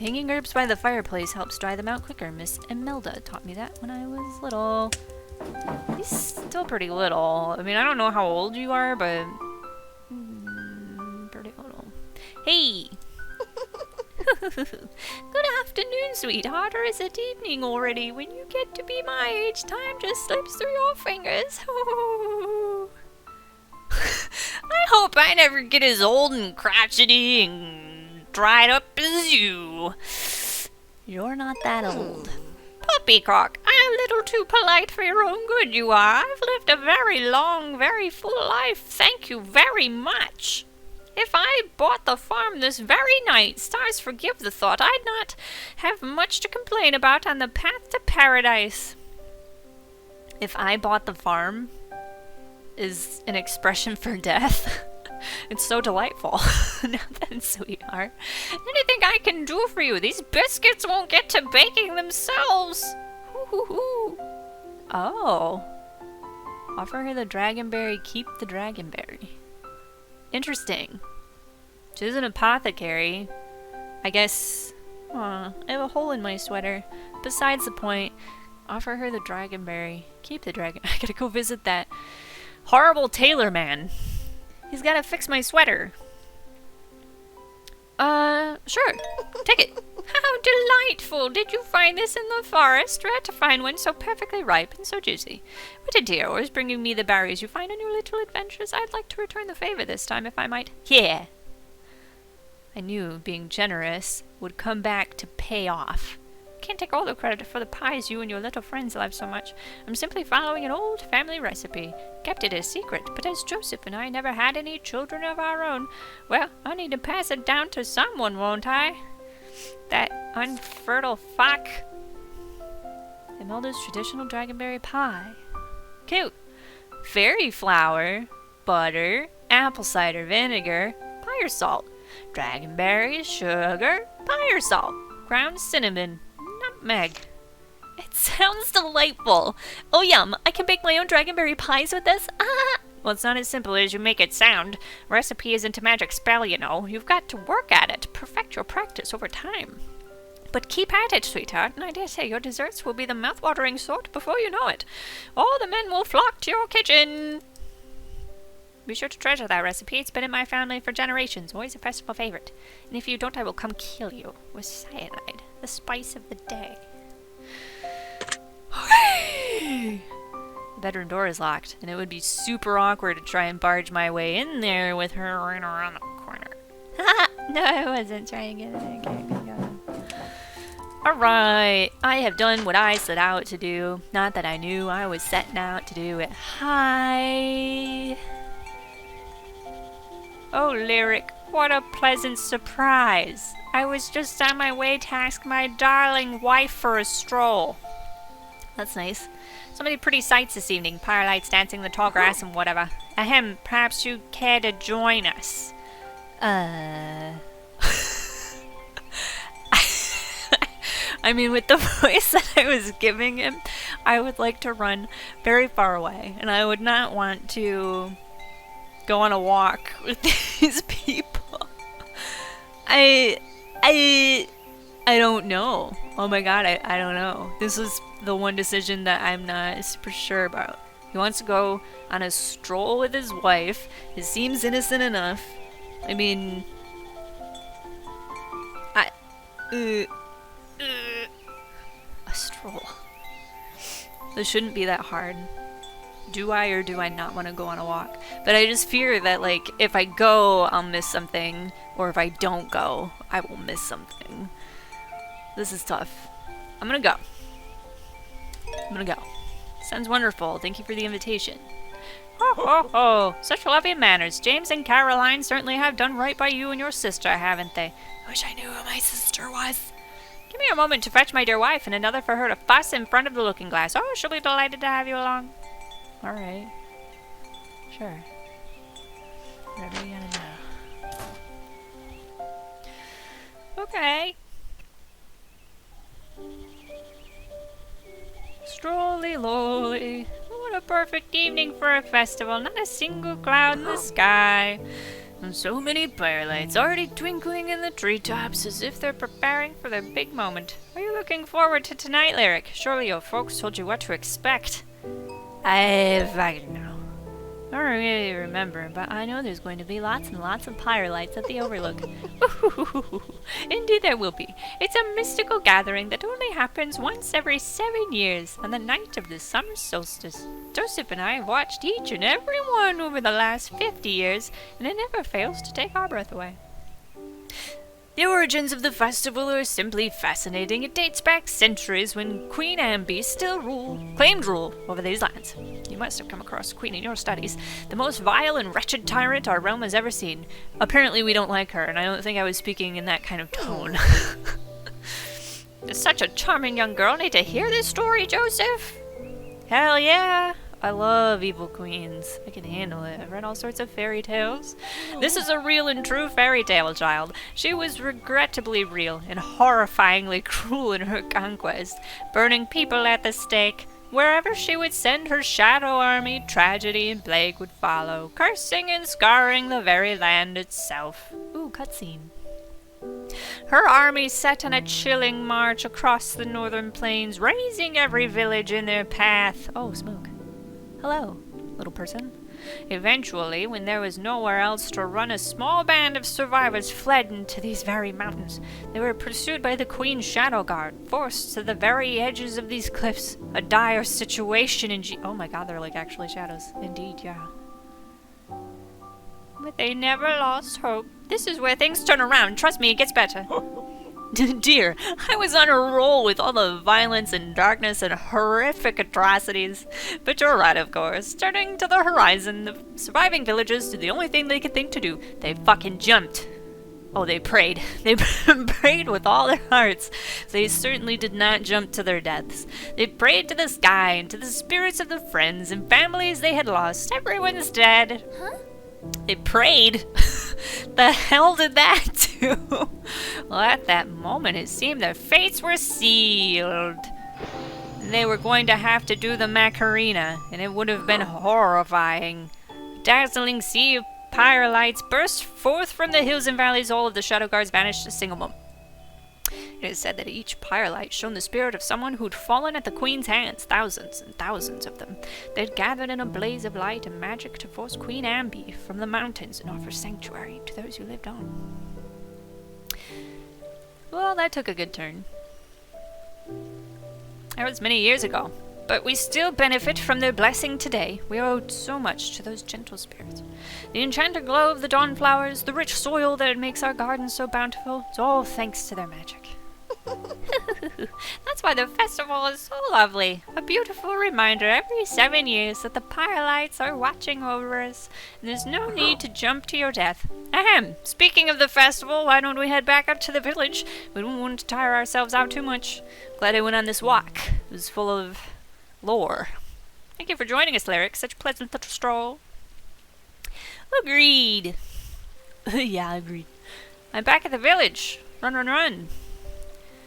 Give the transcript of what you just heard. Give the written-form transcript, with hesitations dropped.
Hanging herbs by the fireplace helps dry them out quicker. Miss Imelda taught me that when I was little. He's still pretty little. I mean, I don't know how old you are, but... pretty little. Hey! Good afternoon, sweetheart, or is it evening already? When you get to be my age, time just slips through your fingers. I hope I never get as old and crotchety and dried up as you. You're not that old. Puppycock, I'm a little too polite for your own good, you are. I've lived a very long, very full life. Thank you very much. If I bought the farm this very night, stars forgive the thought, I'd not have much to complain about on the path to paradise. If I bought the farm is an expression for death. It's so delightful. Now then, sweetheart. Anything I can do for you? These biscuits won't get to baking themselves. Hoo-hoo-hoo. Oh. Offer her the dragonberry, keep the dragonberry. Interesting. She's an apothecary. I guess... I have a hole in my sweater. Besides the point. Offer her the dragonberry. Keep the dragon... I gotta go visit that horrible tailor man. He's gotta fix my sweater. Sure. Take it. How delightful! Did you find this in the forest? Rare to find one so perfectly ripe and so juicy. What a dear, always bringing me the berries you find on your little adventures. I'd like to return the favor this time, if I might. Here! I knew being generous would come back to pay off. Can't take all the credit for the pies you and your little friends love so much. I'm simply following an old family recipe. Kept it a secret, but as Joseph and I never had any children of our own, well, I need to pass it down to someone, won't I? That unfertile fuck. Imelda's traditional dragonberry pie. Cute. Fairy flour, butter, apple cider vinegar, pyre salt, dragonberries, sugar, pyre salt, ground cinnamon, nutmeg. It sounds delightful. Oh yum, I can bake my own dragonberry pies with this? Ah! Well, it's not as simple as you make it sound. Recipe isn't a magic spell, you know. You've got to work at it, perfect your practice over time. But keep at it, sweetheart, and I dare say your desserts will be the mouth-watering sort before you know it. All the men will flock to your kitchen. Be sure to treasure that recipe. It's been in my family for generations, always a festival favorite. And if you don't, I will come kill you with cyanide, the spice of the day. Okay! The bedroom door is locked, and it would be super awkward to try and barge my way in there with her right around the corner. No, I wasn't trying to get it. Okay. Alright, I have done what I set out to do. Not that I knew I was setting out to do it. Hi! Oh, Lyric, what a pleasant surprise. I was just on my way to ask my darling wife for a stroll. That's nice. So many pretty sights this evening. Firelights dancing in the tall grass and whatever. Ahem, perhaps you'd care to join us. I mean, with the voice that I was giving him, I would like to run very far away. And I would not want to go on a walk with these people. I don't know. Oh my god, I don't know. This is the one decision that I'm not super sure about. He wants to go on a stroll with his wife. It seems innocent enough. I mean... a stroll. This shouldn't be that hard. Do I or do I not want to go on a walk? But I just fear that, like, if I go, I'll miss something. Or if I don't go, I will miss something. This is tough. I'm gonna go. Sounds wonderful. Thank you for the invitation. Ho ho ho! Such lovely manners. James and Caroline certainly have done right by you and your sister, haven't they? I wish I knew who my sister was. Give me a moment to fetch my dear wife and another for her to fuss in front of the looking glass. Oh, she'll be delighted to have you along. Alright. Sure. Whatever you gotta know. Okay. Strolly-lolly. What a perfect evening for a festival. Not a single cloud in the sky. And so many firelights already twinkling in the treetops as if they're preparing for their big moment. Are you looking forward to tonight, Lyric? Surely your folks told you what to expect. I fucking know. I don't really remember, but I know there's going to be lots and lots of firelights at the Overlook. Indeed there will be. It's a mystical gathering that only happens once every 7 years, on the night of the summer solstice. Joseph and I have watched each and every one over the last 50 years, and it never fails to take our breath away. The origins of the festival are simply fascinating. It dates back centuries when Queen Ambi still claimed rule over these lands. You must have come across the Queen in your studies. The most vile and wretched tyrant our realm has ever seen. Apparently we don't like her, and I don't think I was speaking in that kind of tone. Such a charming young girl. Need to hear this story, Joseph? Hell yeah! I love evil queens. I can handle it. I've read all sorts of fairy tales. This is a real and true fairy tale, child. She was regrettably real and horrifyingly cruel in her conquest, burning people at the stake. Wherever she would send her shadow army, tragedy and plague would follow, cursing and scarring the very land itself. Ooh, cutscene. Her army set on a chilling march across the northern plains, razing every village in their path. Oh, smoke. Hello, little person. Eventually, when there was nowhere else to run, a small band of survivors fled into these very mountains. They were pursued by the Queen's Shadow Guard, forced to the very edges of these cliffs. A dire situation in oh my god, they're like actually shadows. Indeed, yeah. But they never lost hope. This is where things turn around. Trust me, it gets better. Dear, I was on a roll with all the violence and darkness and horrific atrocities. But you're right, of course. Turning to the horizon, the surviving villagers did the only thing they could think to do. They fucking jumped. Oh, they prayed. They prayed with all their hearts. They certainly did not jump to their deaths. They prayed to the sky and to the spirits of the friends and families they had lost. Everyone's dead. Huh? They prayed? The hell did that do? Well, at that moment, it seemed their fates were sealed. They were going to have to do the Macarena, and it would have been horrifying. A dazzling sea of pyre lights burst forth from the hills and valleys. All of the shadow guards vanished in a single moment. It is said that each pyre light shone the spirit of someone who'd fallen at the Queen's hands, thousands and thousands of them. They'd gathered in a blaze of light and magic to force Queen Ambi from the mountains and offer sanctuary to those who lived on. Well, that took a good turn. That was many years ago, but we still benefit from their blessing today. We owe so much to those gentle spirits. The enchanted glow of the dawn flowers, the rich soil that makes our gardens so bountiful, it's all thanks to their magic. That's why the festival is so lovely. A beautiful reminder every 7 years that the pyre lights are watching over us, and there's no need to jump to your death. Ahem! Speaking of the festival, why don't we head back up to the village? We don't want to tire ourselves out too much. Glad I went on this walk. It was full of lore. Thank you for joining us, Lyric. Such a pleasant little stroll. Agreed. Yeah, agreed. I'm back at the village. Run, run, run.